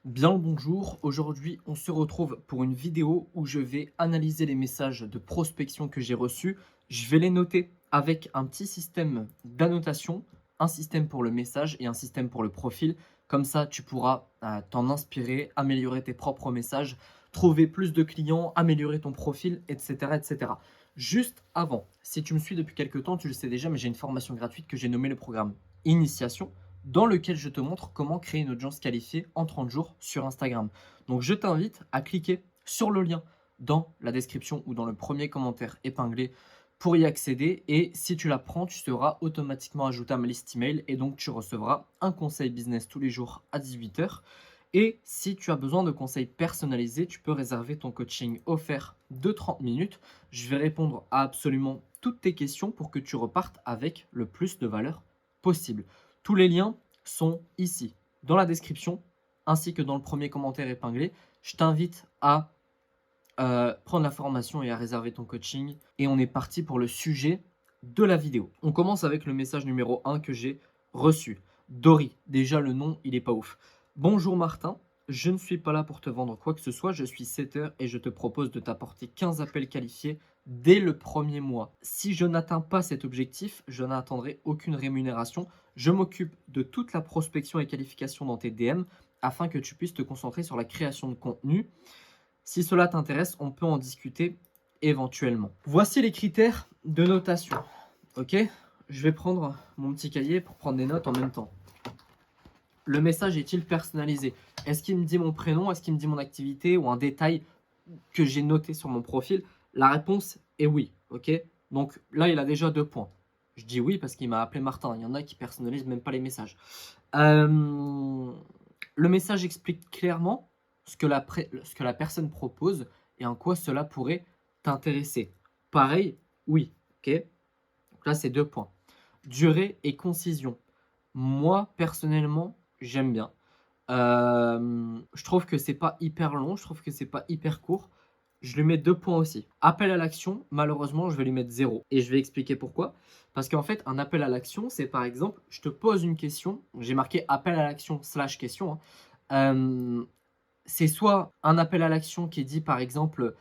Bien le bonjour, aujourd'hui on se retrouve pour une vidéo où je vais analyser les messages de prospection que j'ai reçus. Je vais les noter avec un petit système d'annotation, un système pour le message et un système pour le profil. Comme ça, tu pourras t'en inspirer, améliorer tes propres messages, trouver plus de clients, améliorer ton profil, etc., etc. Juste avant, si tu me suis depuis quelques temps, tu le sais déjà, mais j'ai une formation gratuite que j'ai nommée le programme Initiation dans lequel je te montre comment créer une audience qualifiée en 30 jours sur Instagram. Donc je t'invite à cliquer sur le lien dans la description ou dans le premier commentaire épinglé pour y accéder. Et si tu la prends, tu seras automatiquement ajouté à ma liste email et donc tu recevras un conseil business tous les jours à 18 h. Et si tu as besoin de conseils personnalisés, tu peux réserver ton coaching offert de 30 minutes. Je vais répondre à absolument toutes tes questions pour que tu repartes avec le plus de valeur possible. Tous les liens sont ici, dans la description, ainsi que dans le premier commentaire épinglé. Je t'invite à prendre la formation et à réserver ton coaching. Et on est parti pour le sujet de la vidéo. On commence avec le message numéro 1 que j'ai reçu. Dory, déjà le nom, il est pas ouf. Bonjour Martin, je ne suis pas là pour te vendre quoi que ce soit, je suis setter et je te propose de t'apporter 15 appels qualifiés dès le premier mois. Si je n'atteins pas cet objectif, je n'attendrai aucune rémunération. Je m'occupe de toute la prospection et qualification dans tes DM afin que tu puisses te concentrer sur la création de contenu. Si cela t'intéresse, on peut en discuter éventuellement. Voici les critères de notation. Ok, je vais prendre mon petit cahier pour prendre des notes en même temps. Le message est-il personnalisé? Est-ce qu'il me dit mon prénom? Est-ce qu'il me dit mon activité ou un détail que j'ai noté sur mon profil? La réponse est oui. Ok, donc là, il a déjà 2 points. Je dis oui parce qu'il m'a appelé Martin. Il y en a qui personnalisent même pas les messages. Le message explique clairement ce que la personne propose et en quoi cela pourrait t'intéresser. Pareil, oui. Ok. Donc là, c'est 2 points. Durée et concision. Moi, personnellement, j'aime bien. Je trouve que c'est pas hyper long, je trouve que c'est pas hyper court. Je lui mets 2 points aussi. Appel à l'action, malheureusement, je vais lui mettre 0 et je vais expliquer pourquoi. Parce qu'en fait, un appel à l'action, c'est par exemple, je te pose une question, j'ai marqué appel à l'action slash question, hein. C'est soit un appel à l'action qui est dit par exemple: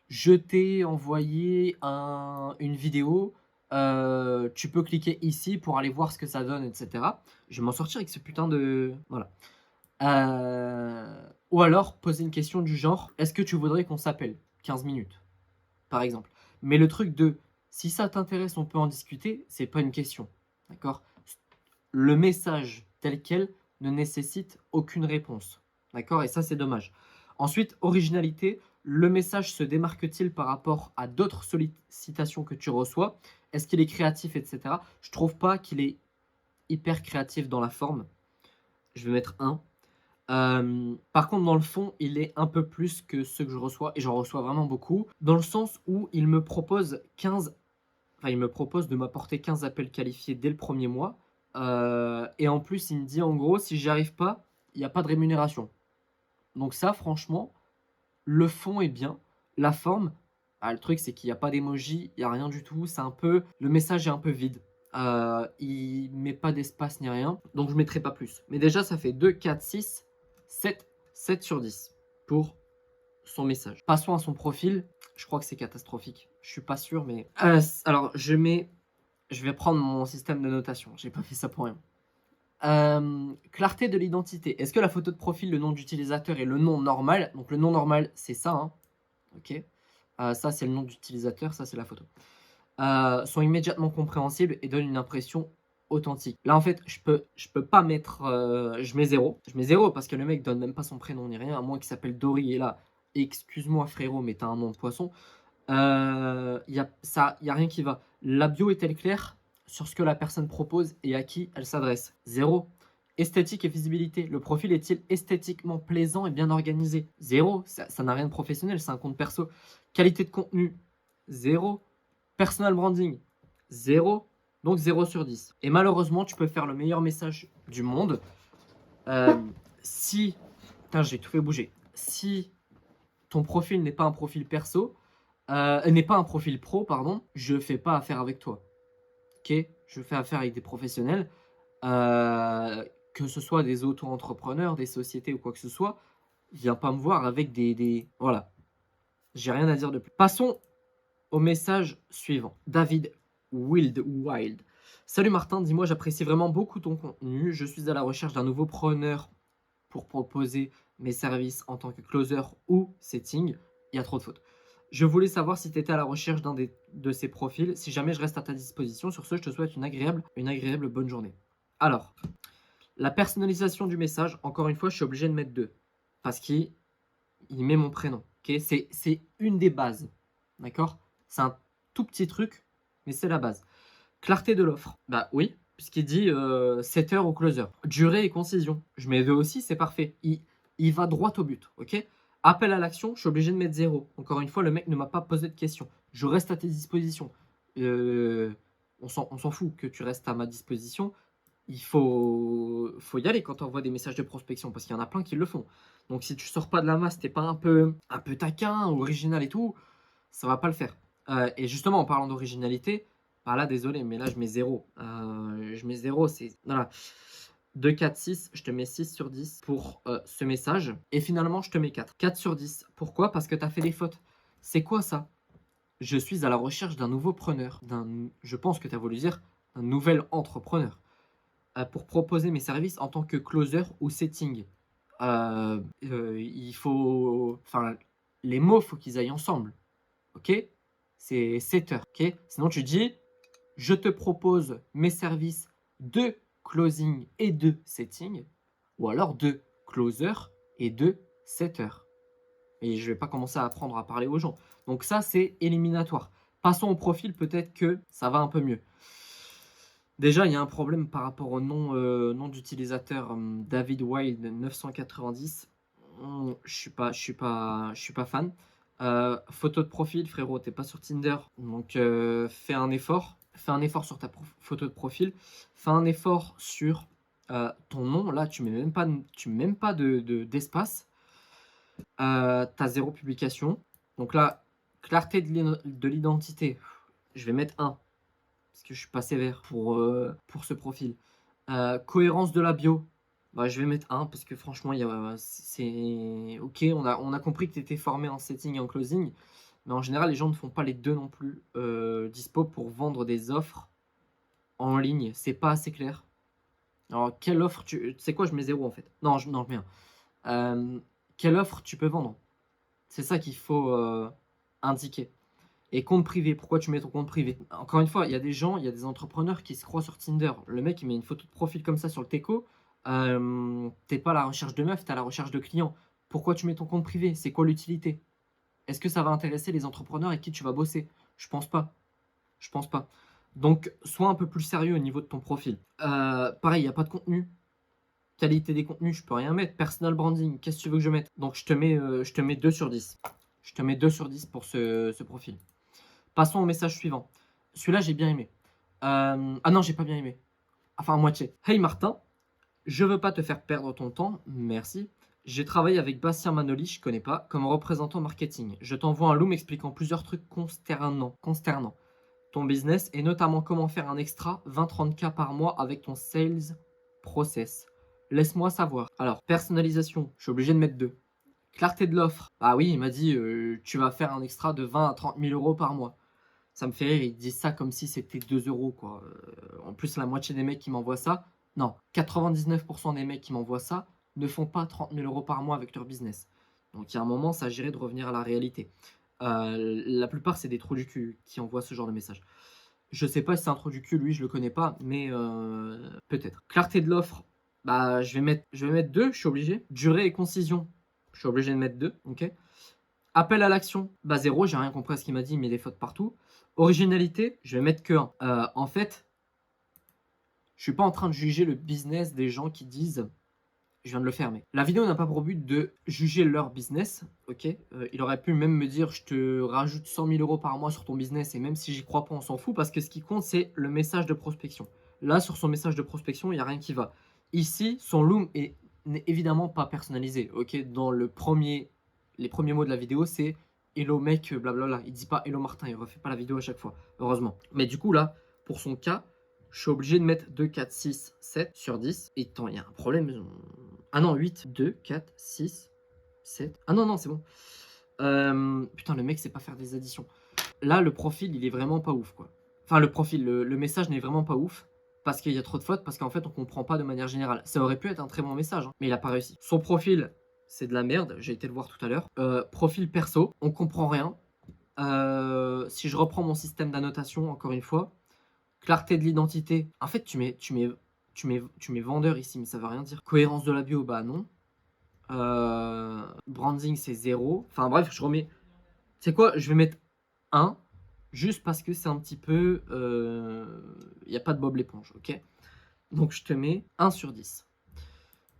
«Je t'ai envoyé une vidéo, tu peux cliquer ici pour aller voir ce que ça donne» et cetera. Je vais m'en sortir avec ce putain de voilà. Ou alors poser une question du genre: «Est-ce que tu voudrais qu'on s'appelle 15 minutes?» par exemple. Mais le truc de: «Si ça t'intéresse, on peut en discuter», c'est pas une question, d'accord? Le message tel quel ne nécessite aucune réponse, d'accord? Et ça, c'est dommage. Ensuite, originalité, le message se démarque-t-il par rapport à d'autres sollicitations que tu reçois? Est-ce qu'il est créatif et cetera? Je trouve pas qu'il est hyper créatif dans la forme. Je vais mettre 1. Par contre, dans le fond, il est un peu plus que ceux que je reçois et j'en reçois vraiment beaucoup, dans le sens où il me propose 15 enfin, il me propose de m'apporter 15 appels qualifiés dès le premier mois, et en plus, il me dit, en gros: «Si j'y arrive pas, il y a pas de rémunération». Donc ça, franchement, le fond est bien. La forme, le truc, c'est qu'il y a pas d'emoji, il y a rien du tout. C'est un peu le message est un peu vide. Il met pas d'espace ni rien, donc je mettrai pas plus. Mais déjà, ça fait 2, 4, 6, 7, 7 sur 10 pour son message. Passons à son profil. Je crois que c'est catastrophique. Je suis pas sûr, mais alors je vais prendre mon système de notation. J'ai pas fait ça pour rien. Clarté de l'identité. Est-ce que la photo de profil, le nom d'utilisateur et le nom normal, donc le nom normal, c'est ça, hein, ok. Ça, c'est le nom d'utilisateur, ça, c'est la photo. Sont immédiatement compréhensibles et donnent une impression authentique. Là, en fait, je peux pas mettre, je mets 0. Je mets 0 parce que le mec donne même pas son prénom ni rien, à moins qu'il s'appelle Dory. Et là, excuse-moi frérot, mais t'as un nom de poisson. Y a rien qui va. La bio est-elle claire sur ce que la personne propose et à qui elle s'adresse? 0. Esthétique et visibilité. Le profil est-il esthétiquement plaisant et bien organisé? 0. Ça n'a rien de professionnel, c'est un compte perso. Qualité de contenu? 0. Personal branding? 0. Donc 0 sur 10. Et malheureusement, tu peux faire le meilleur message du monde. Si... Putain, j'ai tout fait bouger. Si ton profil n'est pas un profil perso, n'est pas un profil pro, pardon, je fais pas affaire avec toi. Ok, je fais affaire avec des professionnels. que ce soit des auto-entrepreneurs, des sociétés ou quoi que ce soit, viens pas me voir avec voilà, j'ai rien à dire de plus. Passons au message suivant. David Wild. Salut Martin, dis-moi, j'apprécie vraiment beaucoup ton contenu. Je suis à la recherche d'un nouveau preneur pour proposer mes services en tant que closer ou setting. Il y a trop de fautes. Je voulais savoir si tu étais à la recherche de ces profils. Si jamais je reste à ta disposition, sur ce, je te souhaite une agréable bonne journée. Alors, la personnalisation du message, encore une fois, je suis obligé de mettre 2 parce qu'il met mon prénom. Ok, c'est une des bases. D'accord. C'est un tout petit truc, mais c'est la base. Clarté de l'offre. Bah oui, puisqu'il dit setter ou closer. Durée et concision. Je mets 2 aussi, c'est parfait. Il va droit au but. Ok. Appel à l'action, je suis obligé de mettre 0. Encore une fois, le mec ne m'a pas posé de questions. Je reste à tes dispositions. On s'en fout que tu restes à ma disposition. Il faut y aller quand on envoie des messages de prospection parce qu'il y en a plein qui le font. Donc si tu sors pas de la masse, t'es pas un peu taquin, original et tout, ça va pas le faire. Et justement, en parlant d'originalité, bah là, désolé, mais là, je mets 0. Je mets 0, c'est... Voilà. 2, 4, 6, je te mets 6 sur 10 pour ce message. Et finalement, je te mets 4. 4 sur 10. Pourquoi? Parce que tu as fait des fautes. C'est quoi ça? Je suis à la recherche d'un nouveau preneur. Je pense que tu as voulu dire un nouvel entrepreneur. Pour proposer mes services en tant que closer ou setting. Il faut... Enfin, les mots, faut qu'ils aillent ensemble. Ok? C'est setter. Ok? Sinon, tu dis, je te propose mes services de closing et de setting, ou alors de closer et de setter. Et je vais pas commencer à apprendre à parler aux gens. Donc ça, c'est éliminatoire. Passons au profil, peut-être que ça va un peu mieux. Déjà, il y a un problème par rapport au nom d'utilisateur David Wild 990. Je suis pas fan. Photo de profil, frérot, t'es pas sur Tinder, donc fais un effort. Fais un effort sur ta photo de profil. Fais un effort sur ton nom. Là, tu mets même pas d'espace. T'as 0 publication. Donc là, clarté de l'identité, je vais mettre 1 parce que je suis pas sévère pour ce profil. Cohérence de la bio, bah, je vais mettre 1 parce que franchement, c'est ok. On a compris que tu étais formé en setting et en closing, mais en général, les gens ne font pas les deux non plus dispo pour vendre des offres en ligne. C'est pas assez clair. Alors, quelle offre tu sais quoi, je mets 0 en fait. Non, non, rien. Quelle offre tu peux vendre? C'est ça qu'il faut indiquer. Et compte privé, pourquoi tu mets ton compte privé? Encore une fois, il y a des gens, il y a des entrepreneurs qui se croient sur Tinder. Le mec, il met une photo de profil comme ça sur le teco. T'es pas à la recherche de meufs, t'es à la recherche de clients. Pourquoi tu mets ton compte privé? C'est quoi l'utilité? Est-ce que ça va intéresser les entrepreneurs avec qui tu vas bosser? Je pense pas. Je pense pas. Donc, sois un peu plus sérieux au niveau de ton profil. Pareil, il n'y a pas de contenu. Qualité des contenus, je peux rien mettre. Personal branding, qu'est-ce que tu veux que je mette? Donc, je te mets 2 sur 10. Je te mets 2 sur 10 pour ce profil. Passons au message suivant. Celui-là, j'ai bien aimé. Ah non, j'ai pas bien aimé. Enfin, à moitié. Hey Martin, je veux pas te faire perdre ton temps, merci. J'ai travaillé avec Bastien Manoli, je connais pas, comme représentant marketing. Je t'envoie un loom expliquant plusieurs trucs consternants ton business et notamment comment faire un extra 20-30K par mois avec ton sales process. Laisse-moi savoir. Alors, personnalisation, je suis obligé de mettre 2. Clarté de l'offre. Ah oui, il m'a dit tu vas faire un extra de 20 à 30 000 euros par mois. Ça me fait rire, ils disent ça comme si c'était 2 euros, quoi. En plus, la moitié des mecs qui m'envoient ça, non, 99% des mecs qui m'envoient ça ne font pas 30 000 euros par mois avec leur business. Donc il y a un moment, ça s'agirait de revenir à la réalité. La plupart, c'est des trous du cul qui envoient ce genre de message. Je sais pas si c'est un trou du cul, lui, je le connais pas, mais peut-être. Clarté de l'offre, bah, je vais mettre 2, je suis obligé. Durée et concision, je suis obligé de mettre 2, ok. Appel à l'action, bah 0, j'ai rien compris à ce qu'il m'a dit, il met des fautes partout. Originalité, je vais mettre que 1. En fait, je suis pas en train de juger le business des gens qui disent je viens de le fermer. La vidéo n'a pas pour but de juger leur business, ok. Il aurait pu même me dire je te rajoute 100 000 euros par mois sur ton business et même si j'y crois pas, on s'en fout parce que ce qui compte c'est le message de prospection. Là, sur son message de prospection, il n'y a rien qui va. Ici, son loom n'est évidemment pas personnalisé, ok. Dans les premiers mots de la vidéo, c'est hello mec, blablabla. Il dit pas hello Martin, il refait pas la vidéo à chaque fois, heureusement. Mais du coup, là, pour son cas, Je suis obligé de mettre 2, 4, 6, 7 sur 10. Et attends, il y a un problème. Ah non, 8, 2, 4, 6, 7. Ah non, non, c'est bon. Putain, le mec sait pas faire des additions. Là, le profil, il est vraiment pas ouf, quoi. Enfin, le profil, le message n'est vraiment pas ouf. Parce qu'il y a trop de fautes, parce qu'en fait, on comprend pas de manière générale. Ça aurait pu être un très bon message, hein, mais il a pas réussi. Son profil, c'est de la merde. J'ai été le voir tout à l'heure. Profil perso, on comprend rien. Si je reprends mon système d'annotation, encore une fois, clarté de l'identité. En fait, tu mets vendeur ici, mais ça veut rien dire. Cohérence de la bio, bah non. Branding, c'est 0. Enfin bref, je remets. C'est quoi? Je vais mettre 1, juste parce que c'est un petit peu. Il n'y a pas de Bob l'éponge, ok? Donc je te mets 1 sur 10.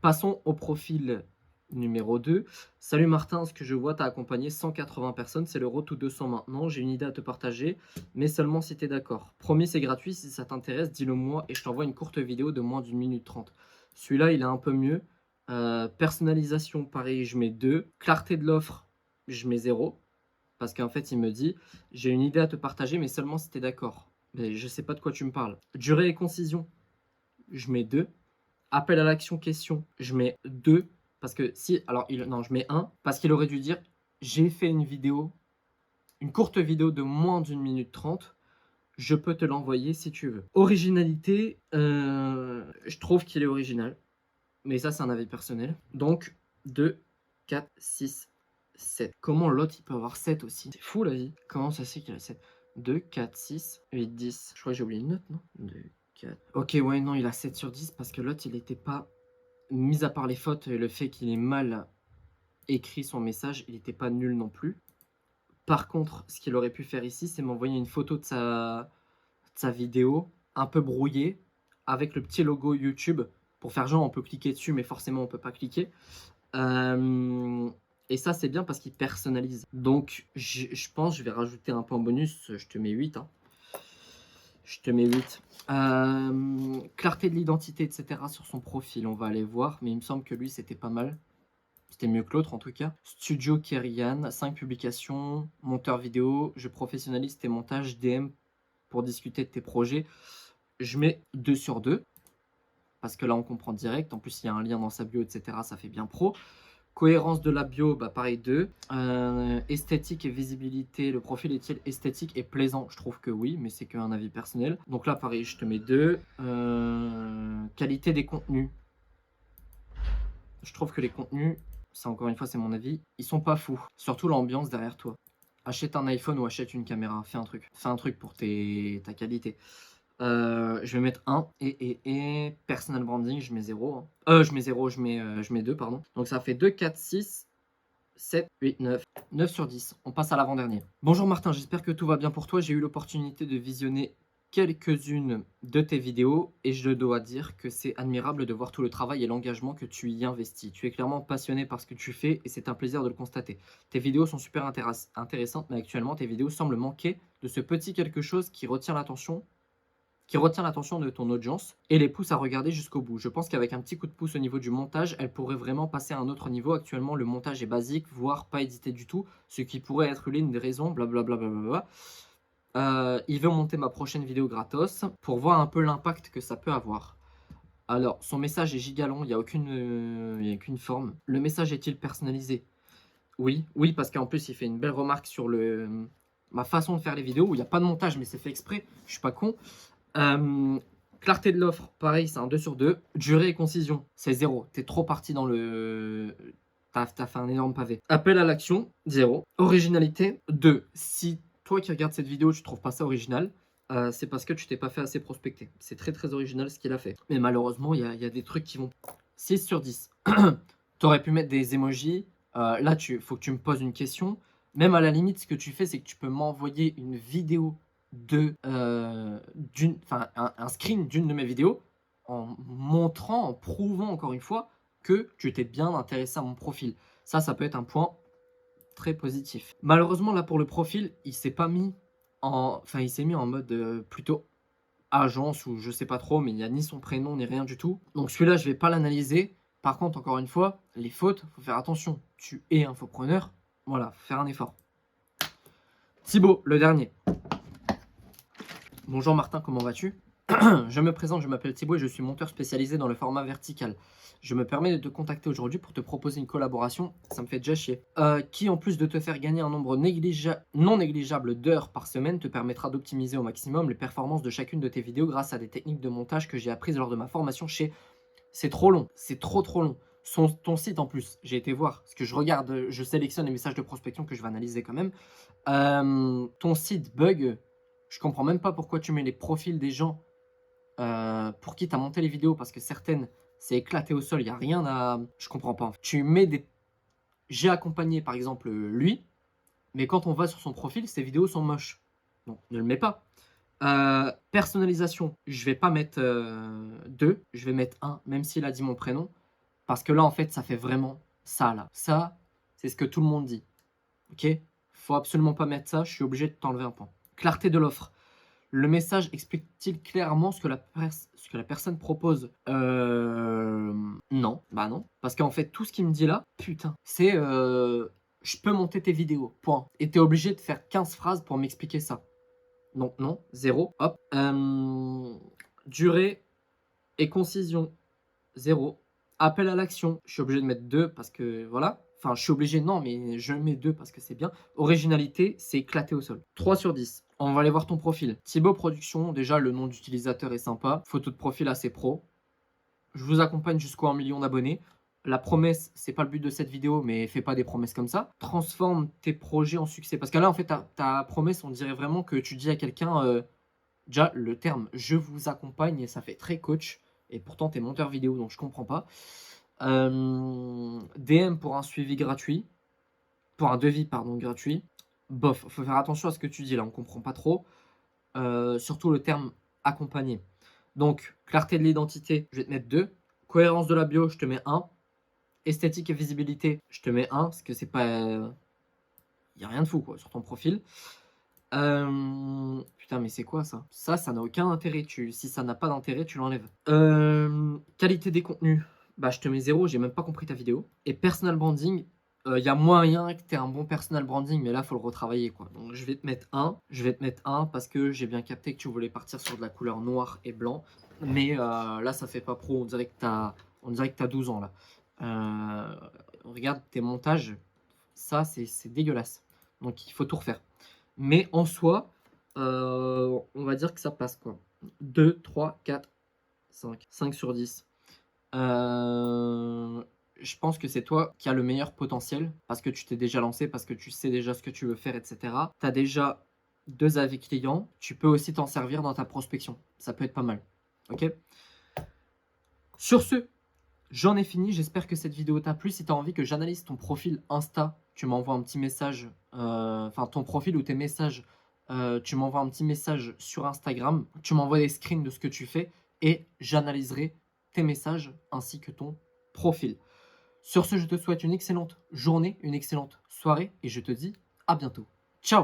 Passons au profil numéro 2. Salut Martin, ce que je vois, t'as accompagné 180 personnes, c'est le road to 200 maintenant. J'ai une idée à te partager, mais seulement si t'es d'accord. Promis, c'est gratuit, si ça t'intéresse, dis-le moi et je t'envoie une courte vidéo de moins d'1 minute 30. Celui-là, il est un peu mieux. Personnalisation, pareil, je mets 2. Clarté de l'offre, je mets 0. Parce qu'en fait, il me dit, j'ai une idée à te partager, mais seulement si t'es d'accord. Mais je sais pas de quoi tu me parles. Durée et concision, je mets 2. Appel à l'action question, je mets 2. Parce que si, alors, non, je mets 1. Parce qu'il aurait dû dire, j'ai fait une vidéo, une courte vidéo de moins d'1 minute 30. Je peux te l'envoyer si tu veux. Originalité, je trouve qu'il est original. Mais ça, c'est un avis personnel. Donc, 2, 4, 6, 7. Comment l'autre, il peut avoir 7 aussi? C'est fou la vie. Comment ça se fait qu'il a 7? 2, 4, 6, 8, 10. Je crois que j'ai oublié une note, non? 2, 4. Ok, ouais, non, il a 7 sur 10 parce que l'autre, il n'était pas. Mis à part les fautes et le fait qu'il ait mal écrit son message, il n'était pas nul non plus. Par contre, ce qu'il aurait pu faire ici, c'est m'envoyer une photo de sa vidéo, un peu brouillée, avec le petit logo YouTube, pour faire genre on peut cliquer dessus, mais forcément on peut pas cliquer. Et ça c'est bien parce qu'il personnalise. Donc je pense je vais rajouter un point bonus, je te mets 8. Hein. Je te mets 8. Clarté de l'identité, etc. sur son profil, on va aller voir, mais il me semble que lui c'était pas mal. C'était mieux que l'autre en tout cas. Studio Kerian, 5 publications, monteur vidéo, je professionnalise tes montages, DM pour discuter de tes projets. Je mets 2 sur 2. Parce que là, on comprend direct. En plus, il y a un lien dans sa bio, etc. Ça fait bien pro. Cohérence de la bio, bah pareil 2. Esthétique et visibilité, le profil est-il esthétique et plaisant? Je trouve que oui, mais c'est qu'un avis personnel. Donc là, pareil, je te mets 2. Qualité des contenus. Je trouve que les contenus, ça encore une fois, c'est mon avis, ils sont pas fous. Surtout l'ambiance derrière toi. Achète un iPhone ou achète une caméra, fais un truc. Fais un truc pour ta qualité. Je vais mettre 1 et personal branding, je mets 0. Hein. Je mets 0, je mets 2, pardon. Donc ça fait 2, 4, 6, 7, 8, 9. 9 sur 10. On passe à l'avant-dernier. Bonjour Martin, j'espère que tout va bien pour toi. J'ai eu l'opportunité de visionner quelques-unes de tes vidéos et je dois dire que c'est admirable de voir tout le travail et l'engagement que tu y investis. Tu es clairement passionné par ce que tu fais et c'est un plaisir de le constater. Tes vidéos sont super intéressantes, mais actuellement tes vidéos semblent manquer de ce petit quelque chose qui retient l'attention de ton audience et les pousse à regarder jusqu'au bout. Je pense qu'avec un petit coup de pouce au niveau du montage, elle pourrait vraiment passer à un autre niveau. Actuellement, le montage est basique, voire pas édité du tout, ce qui pourrait être l'une des raisons, blablabla. Il veut monter ma prochaine vidéo gratos pour voir un peu l'impact que ça peut avoir. Alors, son message est gigalong, il n'y a aucune forme. Le message est-il personnalisé? Oui, oui, parce qu'en plus, il fait une belle remarque sur ma façon de faire les vidéos, où il n'y a pas de montage, mais c'est fait exprès, je suis pas con. Clarté de l'offre, pareil, c'est un 2 sur 2. Durée et concision, c'est 0. T'es trop parti dans le. T'as fait un énorme pavé. Appel à l'action, 0. Originalité, 2. Si toi qui regardes cette vidéo, tu trouves pas ça original, c'est parce que tu t'es pas fait assez prospecter. C'est très très original ce qu'il a fait. Mais malheureusement, il y a des trucs qui vont. 6 sur 10. T'aurais pu mettre des emojis. Là, faut que tu me poses une question. Même à la limite, ce que tu fais, c'est que tu peux m'envoyer une vidéo un screen d'une de mes vidéos en montrant, en prouvant encore une fois que tu t'es bien intéressé à mon profil. Ça peut être un point très positif. Malheureusement, là pour le profil, il s'est mis en mode plutôt agence ou je sais pas trop, mais il n'y a ni son prénom ni rien du tout. Donc celui-là, je vais pas l'analyser. Par contre, encore une fois, les fautes, faut faire attention. Tu es infopreneur, voilà, faut faire un effort. Thibaut, le dernier. Bonjour Martin, comment vas-tu? Je me présente, je m'appelle Thibaut et je suis monteur spécialisé dans le format vertical. Je me permets de te contacter aujourd'hui pour te proposer une collaboration, ça me fait déjà chier, qui en plus de te faire gagner un nombre non négligeable d'heures par semaine, te permettra d'optimiser au maximum les performances de chacune de tes vidéos grâce à des techniques de montage que j'ai apprises lors de ma formation chez... C'est trop long, c'est trop long. Ton site en plus, j'ai été voir, parce que je regarde, je sélectionne les messages de prospection que je vais analyser quand même. Ton site bug, je comprends même pas pourquoi tu mets les profils des gens pour qui tu as monté les vidéos, parce que certaines, c'est éclaté au sol, il y a rien à... Je comprends pas. Tu mets des... J'ai accompagné, par exemple, lui, mais quand on va sur son profil, ses vidéos sont moches. Donc, ne le mets pas. Personnalisation, je vais pas mettre 2, je vais mettre 1, même s'il a dit mon prénom, parce que là, en fait, ça fait vraiment ça, là. Ça, c'est ce que tout le monde dit. OK? Faut absolument pas mettre ça, je suis obligé de t'enlever un point. Clarté de l'offre. Le message explique-t-il clairement ce que la personne propose? Non, bah non. Parce qu'en fait, tout ce qu'il me dit là, putain, c'est je peux monter tes vidéos, point. Et tu es obligé de faire 15 phrases pour m'expliquer ça. Donc non, 0, hop. Durée et concision, 0. Appel à l'action, je suis obligé de mettre 2 parce que voilà. Enfin, je suis obligé, non, mais je mets 2 parce que c'est bien. Originalité, c'est éclaté au sol. 3 sur 10. On va aller voir ton profil. Thibaut Production, déjà le nom d'utilisateur est sympa. Photo de profil assez pro. Je vous accompagne jusqu'au 1 million d'abonnés. La promesse, c'est pas le but de cette vidéo, mais fais pas des promesses comme ça. Transforme tes projets en succès. Parce que là, en fait, ta promesse, on dirait vraiment que tu dis à quelqu'un, déjà, le terme je vous accompagne, et ça fait très coach. Et pourtant, tu es monteur vidéo, donc je comprends pas. DM pour un suivi gratuit. Pour un devis, pardon, gratuit. Bof, faut faire attention à ce que tu dis là, on comprend pas trop. Surtout le terme accompagné. Donc, clarté de l'identité, je vais te mettre 2. Cohérence de la bio, je te mets 1. Esthétique et visibilité, je te mets 1, parce que c'est pas... Il n'y a rien de fou quoi sur ton profil. Putain, mais c'est quoi ça? Ça n'a aucun intérêt. Si ça n'a pas d'intérêt, tu l'enlèves. Qualité des contenus, bah je te mets 0, j'ai même pas compris ta vidéo. Et personal branding, il y a moyen que tu aies un bon personal branding, mais là, il faut le retravailler, quoi. Donc, je vais te mettre 1. Je vais te mettre 1 parce que j'ai bien capté que tu voulais partir sur de la couleur noir et blanc. Mais là, ça fait pas pro. On dirait que tu as 12 ans, là. Regarde tes montages. Ça, c'est dégueulasse. Donc, il faut tout refaire. Mais en soi, on va dire que ça passe, quoi. 2, 3, 4, 5. 5 sur 10. Je pense que c'est toi qui as le meilleur potentiel parce que tu t'es déjà lancé, parce que tu sais déjà ce que tu veux faire, etc. Tu as déjà 2 avis clients. Tu peux aussi t'en servir dans ta prospection. Ça peut être pas mal. Ok? Sur ce, j'en ai fini. J'espère que cette vidéo t'a plu. Si tu as envie que j'analyse ton profil Insta, tu m'envoies un petit message. Enfin, ton profil ou tes messages. Tu m'envoies un petit message sur Instagram. Tu m'envoies des screens de ce que tu fais et j'analyserai tes messages ainsi que ton profil. Sur ce, je te souhaite une excellente journée, une excellente soirée et je te dis à bientôt. Ciao!